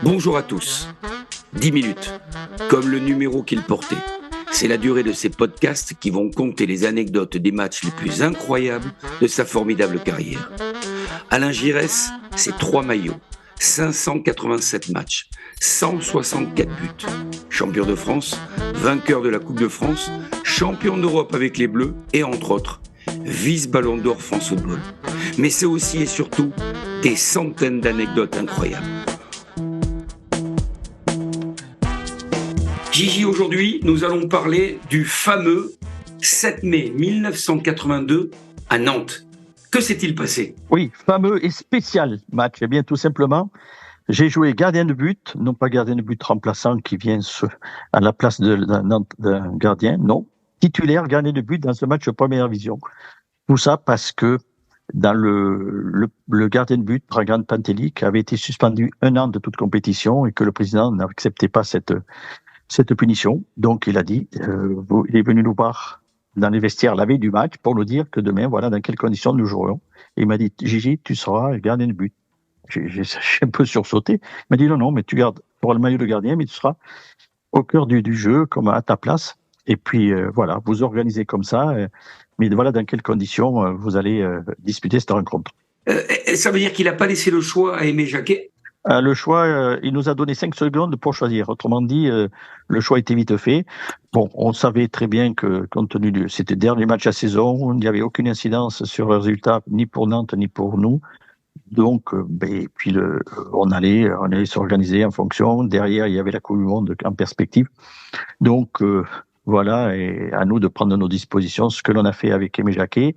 Bonjour à tous. 10 minutes, comme le numéro qu'il portait. C'est la durée de ces podcasts qui vont compter les anecdotes des matchs les plus incroyables de sa formidable carrière. Alain Giresse, c'est 3 maillots, 587 matchs, 164 buts. Champion de France, vainqueur de la Coupe de France, champion d'Europe avec les Bleus et entre autres, vice-ballon d'or France Football. Mais c'est aussi et surtout des centaines d'anecdotes incroyables. Gigi, aujourd'hui, nous allons parler du fameux 7 mai 1982 à Nantes. Que s'est-il passé ? Oui, fameux et spécial match. Eh bien, tout simplement, j'ai joué gardien de but, non pas gardien de but remplaçant qui vient à la place d'un gardien, non. Titulaire gardien de but dans ce match de première division. Tout ça parce que dans le gardien de but, Dragan Pantelic, avait été suspendu 1 an de toute compétition et que le président n'acceptait pas cette punition. Donc, il a dit, il est venu nous voir dans les vestiaires la veille du match pour nous dire que demain, voilà dans quelles conditions nous jouerions. Et il m'a dit, Gigi, tu seras gardien de but. J'ai un peu sursauté. Il m'a dit, non, mais tu auras le maillot de gardien, mais tu seras au cœur du jeu, comme à ta place. Et puis, voilà, vous organisez comme ça. Mais voilà dans quelles conditions vous allez disputer cette rencontre. Ça veut dire qu'il n'a pas laissé le choix à Aimé Jacquet ? Le choix, il nous a donné 5 secondes pour choisir. Autrement dit, le choix était vite fait. Bon, on savait très bien que, compte tenu de c'était le dernier match à saison, il n'y avait aucune incidence sur le résultat, ni pour Nantes, ni pour nous. Donc, puis on allait s'organiser en fonction. Derrière, il y avait la Coupe du Monde en perspective. Donc, voilà, et à nous de prendre nos dispositions, ce que l'on a fait avec Aimé Jacquet,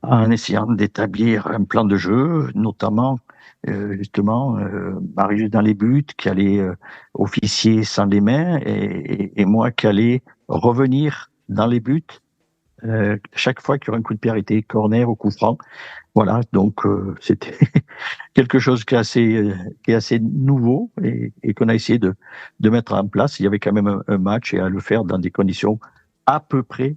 en essayant d'établir un plan de jeu, notamment justement Marius dans les buts, qui allait officier sans les mains, et moi qui allais revenir dans les buts chaque fois qu'il y aurait un coup de pied arrêté, corner ou coup franc. Voilà, donc c'était quelque chose qui est assez nouveau et qu'on a essayé de mettre en place. Il y avait quand même un match et à le faire dans des conditions à peu près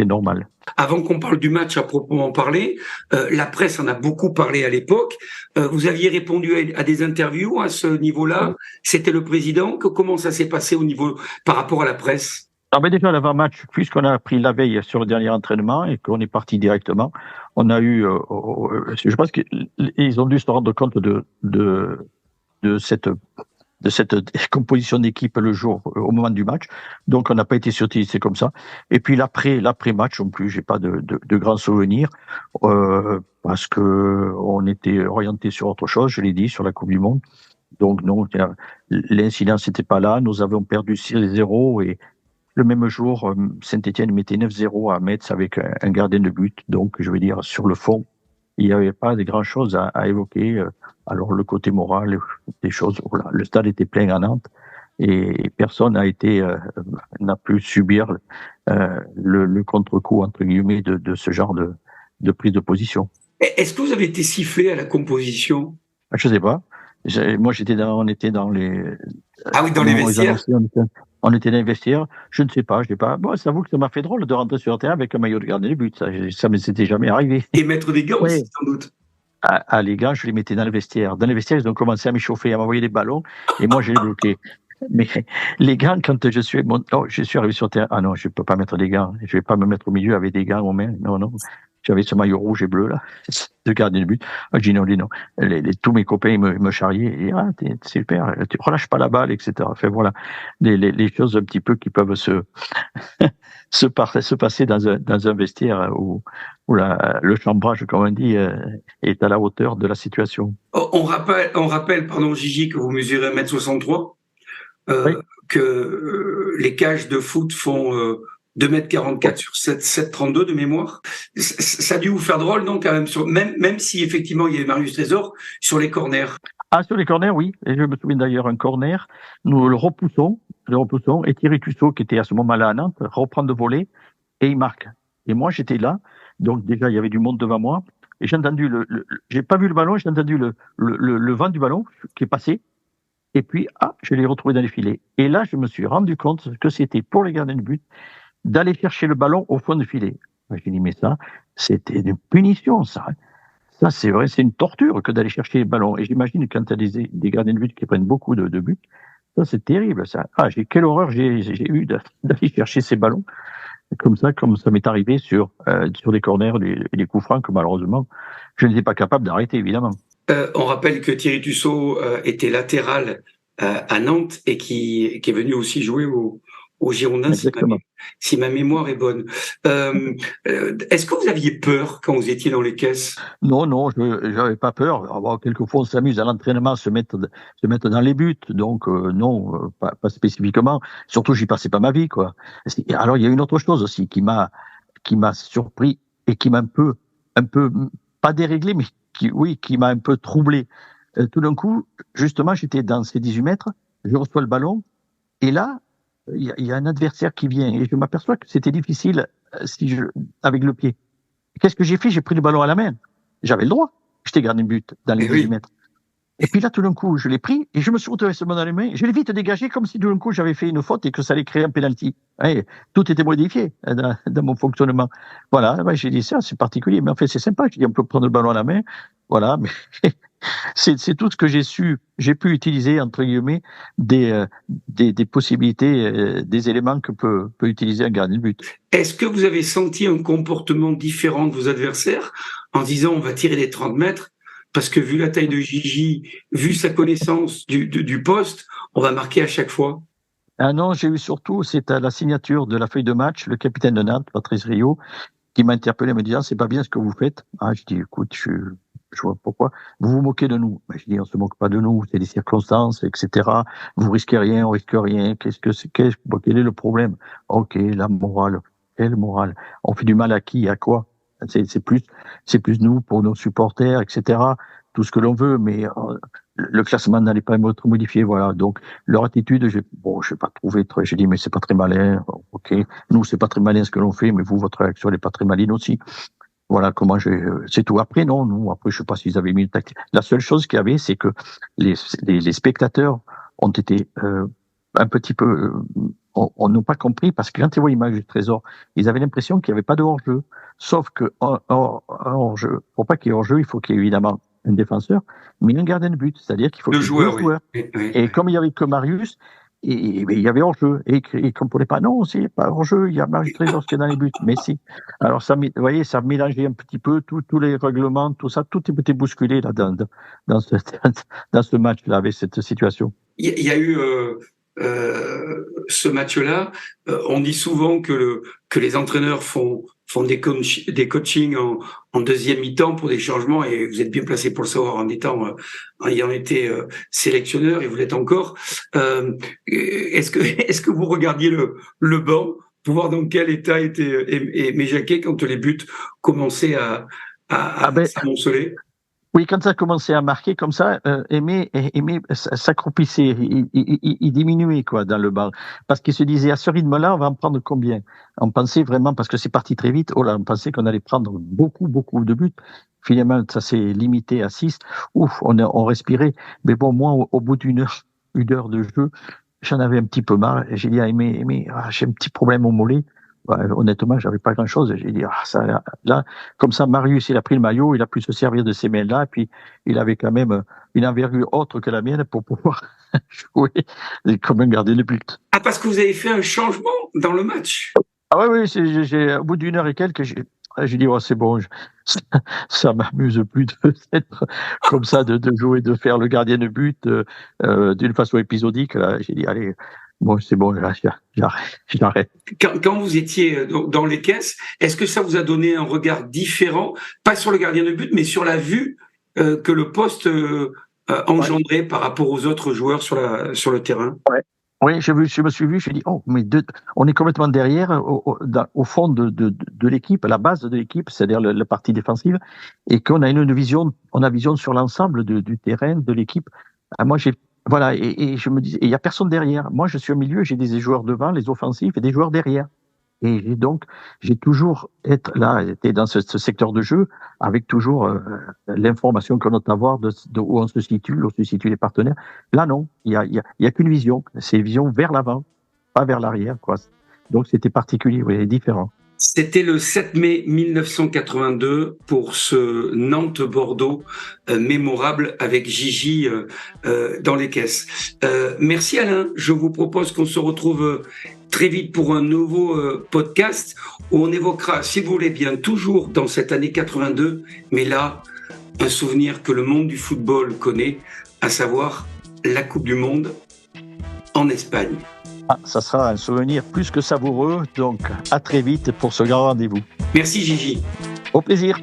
normales. Avant qu'on parle du match à proprement parler, la presse en a beaucoup parlé à l'époque. Vous aviez répondu à des interviews à ce niveau-là. C'était le président. Comment ça s'est passé au niveau par rapport à la presse ? Alors, déjà, l'avant-match, puisqu'on a appris la veille sur le dernier entraînement et qu'on est parti directement, on a eu, je pense qu'ils ont dû se rendre compte de cette composition d'équipe le jour, au moment du match. Donc, on n'a pas été surpris, c'est comme ça. Et puis, l'après-match, non plus, j'ai pas de grands souvenirs, parce que on était orienté sur autre chose, je l'ai dit, sur la Coupe du Monde. Donc, non, l'incident, c'était pas là. Nous avons perdu 6-0 et le même jour, Saint-Étienne mettait 9-0 à Metz avec un gardien de but. Donc, je veux dire, sur le fond, il n'y avait pas de grand-chose à évoquer. Alors, le côté moral, des choses, voilà. Le stade était plein à Nantes et personne n'a pu subir le contre-coup, entre guillemets, de ce genre de prise de position. Est-ce que vous avez été sifflé à la composition ? Je sais pas. Moi, on était dans les... Ah oui, dans les vestiaires. On était dans les vestiaires. Je ne sais pas, je sais pas. Bon, j'avoue que ça m'a fait drôle de rentrer sur le terrain avec un maillot de gardien de but. Ça ne s'était jamais arrivé. Et mettre des gants Oui. aussi, sans doute. Les gars, je les mettais dans le vestiaire. Dans les vestiaires, ils ont commencé à m'échauffer, à m'envoyer des ballons, et moi, je les bloquais. Mais les gants, quand je suis arrivé sur le terrain, ah non, je peux pas mettre des gants. Je vais pas me mettre au milieu avec des gants aux mains. Non, non. J'avais ce maillot rouge et bleu, là, de gardien de but. Je dis non, tous mes copains, ils me charriaient. Et, t'es super, tu relâches pas la balle, etc. Enfin, voilà. Les choses un petit peu qui peuvent se passer dans un vestiaire où le chambrage, comme on dit, est à la hauteur de la situation. On rappelle, pardon, Gigi, que vous mesurez 1m63, Oui. que les cages de foot font 2m44 sur 7,32 de mémoire. Ça a dû vous faire drôle, non, quand même, même si effectivement il y avait Marius Trésor sur les corners. Ah, sur les corners, oui. Et je me souviens d'ailleurs un corner. Nous le repoussons, et Thierry Tussaud, qui était à ce moment-là à Nantes, reprend de voler et il marque. Et moi, j'étais là. Donc, déjà, il y avait du monde devant moi. Et j'ai entendu j'ai pas vu le ballon, j'ai entendu le vent du ballon qui est passé. Et puis, je l'ai retrouvé dans les filets. Et là, je me suis rendu compte que c'était pour les gardiens de but d'aller chercher le ballon au fond du filet. J'ai dit, mais ça, c'était une punition, ça. Ça, c'est vrai, c'est une torture que d'aller chercher les ballons. Et j'imagine quand tu as des gardiens de but qui prennent beaucoup de buts, ça, c'est terrible, ça. Ah, quelle horreur j'ai eu d'aller chercher ces ballons. Comme ça m'est arrivé sur des corners et des coups francs que malheureusement, je n'étais pas capable d'arrêter, évidemment. On rappelle que Thierry Tussaud était latéral à Nantes et qui est venu aussi jouer au Girondins, Exactement. si ma mémoire est bonne. Est-ce que vous aviez peur quand vous étiez dans les caisses? Non, je n'avais pas peur. Alors, quelquefois, on s'amuse à l'entraînement, se mettre dans les buts. Donc, non, pas spécifiquement. Surtout, j'y passais pas ma vie, quoi. Alors, il y a une autre chose aussi qui m'a surpris et qui m'a un peu, pas déréglé, mais qui m'a un peu troublé. Tout d'un coup, justement, j'étais dans ces 18 mètres, je reçois le ballon, et là, il y a un adversaire qui vient, et je m'aperçois que c'était difficile avec le pied. Qu'est-ce que j'ai fait? J'ai pris le ballon à la main. J'avais le droit. J'étais gardien de but dans les Eh 18 oui. mètres. Et puis là, tout d'un coup, je l'ai pris et je me suis retrouvé ce ballon dans les mains. Je l'ai vite dégagé comme si tout d'un coup j'avais fait une faute et que ça allait créer un penalty. Ouais, tout était modifié dans mon fonctionnement. Voilà, j'ai dit ça, c'est particulier, mais en fait c'est sympa. J'ai dit on peut prendre le ballon à la main. Voilà, mais c'est tout ce que j'ai pu utiliser entre guillemets des possibilités, des éléments que peut utiliser un gardien de but. Est-ce que vous avez senti un comportement différent de vos adversaires en disant on va tirer les 30 mètres parce que vu la taille de Gigi, vu sa connaissance du poste, on va marquer à chaque fois? Ah non, j'ai eu surtout, c'est à la signature de la feuille de match, le capitaine de Nantes, Patrice Riot, qui m'a interpellé, me disant, c'est pas bien ce que vous faites. Ah, je dis, écoute, je vois pourquoi. Vous vous moquez de nous. Ben, je dis, on se moque pas de nous, c'est des circonstances, etc. Vous risquez rien, on risque rien. Quel est le problème? Ok, la morale. Quelle morale? On fait du mal à qui? À quoi? C'est plus nous pour nos supporters, etc. Tout ce que l'on veut, mais le classement n'allait pas être modifié, voilà. Donc, leur attitude, je n'ai pas trouvé très, j'ai dit, mais c'est pas très malin. Ok. Nous, c'est pas très malin ce que l'on fait, mais vous, votre réaction n'est pas très maline aussi. Voilà comment c'est tout. Après, non, nous, après, je sais pas s'ils avaient mis une tactique. La seule chose qu'il y avait, c'est que les spectateurs ont été un petit peu, on n'a pas compris parce que quand ils voient l'image du Trésor, ils avaient l'impression qu'il n'y avait pas de hors-jeu. Sauf que hors-jeu, pour pas qu'il y ait hors-jeu, il faut qu'il y ait évidemment un défenseur, mais un gardien de but, c'est-à-dire qu'il faut Deux qu'il y ait deux joueurs, oui. joueurs. Et comme il y avait que Marius, il y avait hors-jeu. Et il ne comprenait pas, non, c'est pas hors-jeu, il y a Marius Trésor qui est dans les buts. Mais si. Alors, vous voyez, ça mélangeait un petit peu tous les règlements, tout ça, tout était bousculé là, dans ce match-là, avec cette situation. Il y a eu ce match-là. On dit souvent que les entraîneurs font des coachings en deuxième mi-temps pour des changements, et vous êtes bien placé pour le savoir en ayant été sélectionneur, et vous l'êtes encore. Est-ce que vous regardiez le banc pour voir dans quel état était Jacquet quand les buts commençaient à s'amonceler? Oui, quand ça a commencé à marquer comme ça, Aimé s'accroupissait, il diminuait quoi dans le banc, parce qu'il se disait à ce rythme-là, on va en prendre combien? On pensait vraiment, parce que c'est parti très vite, oh là, on pensait qu'on allait prendre beaucoup de buts. Finalement, ça s'est limité à 6. Ouf, on respirait. Mais bon, moi, au bout une heure de jeu, j'en avais un petit peu marre. J'ai dit à Aimé, j'ai un petit problème au mollet. Ouais, honnêtement, j'avais pas grand-chose. J'ai dit, ça, là, comme ça, Marius, il a pris le maillot, il a pu se servir de ses mains-là, puis il avait quand même une envergure autre que la mienne pour pouvoir jouer comme un gardien de but. Ah, parce que vous avez fait un changement dans le match. Ah oui, au bout d'une heure et quelques, j'ai dit, oh, c'est bon, ça m'amuse plus d'être comme ça, de jouer, de faire le gardien de but d'une façon épisodique. Là, j'ai dit, allez, bon, c'est bon, là, j'arrête. Quand vous étiez dans les caisses, est-ce que ça vous a donné un regard différent, pas sur le gardien de but, mais sur la vue que le poste engendrait par rapport aux autres joueurs sur le terrain? Ouais. Oui, je me suis vu, j'ai dit, oh, mais on est complètement derrière, au fond de l'équipe, à la base de l'équipe, c'est-à-dire la partie défensive, et qu'on a une vision, sur l'ensemble du terrain, de l'équipe. Moi, voilà, et je me dis, il y a personne derrière. Moi, je suis au milieu, j'ai des joueurs devant, les offensifs, et des joueurs derrière. Et donc, j'ai toujours été dans ce secteur de jeu avec toujours l'information qu'on doit avoir de où on se situe les partenaires. Là, non, il y a qu'une vision, c'est une vision vers l'avant, pas vers l'arrière, quoi. Donc, c'était particulier, oui, différent. C'était le 7 mai 1982 pour ce Nantes-Bordeaux mémorable avec Gigi dans les caisses. Merci Alain, je vous propose qu'on se retrouve très vite pour un nouveau podcast où on évoquera, si vous voulez bien, toujours dans cette année 82, mais là, un souvenir que le monde du football connaît, à savoir la Coupe du Monde en Espagne. Ça sera un souvenir plus que savoureux, donc à très vite pour ce grand rendez-vous. Merci Gigi. Au plaisir.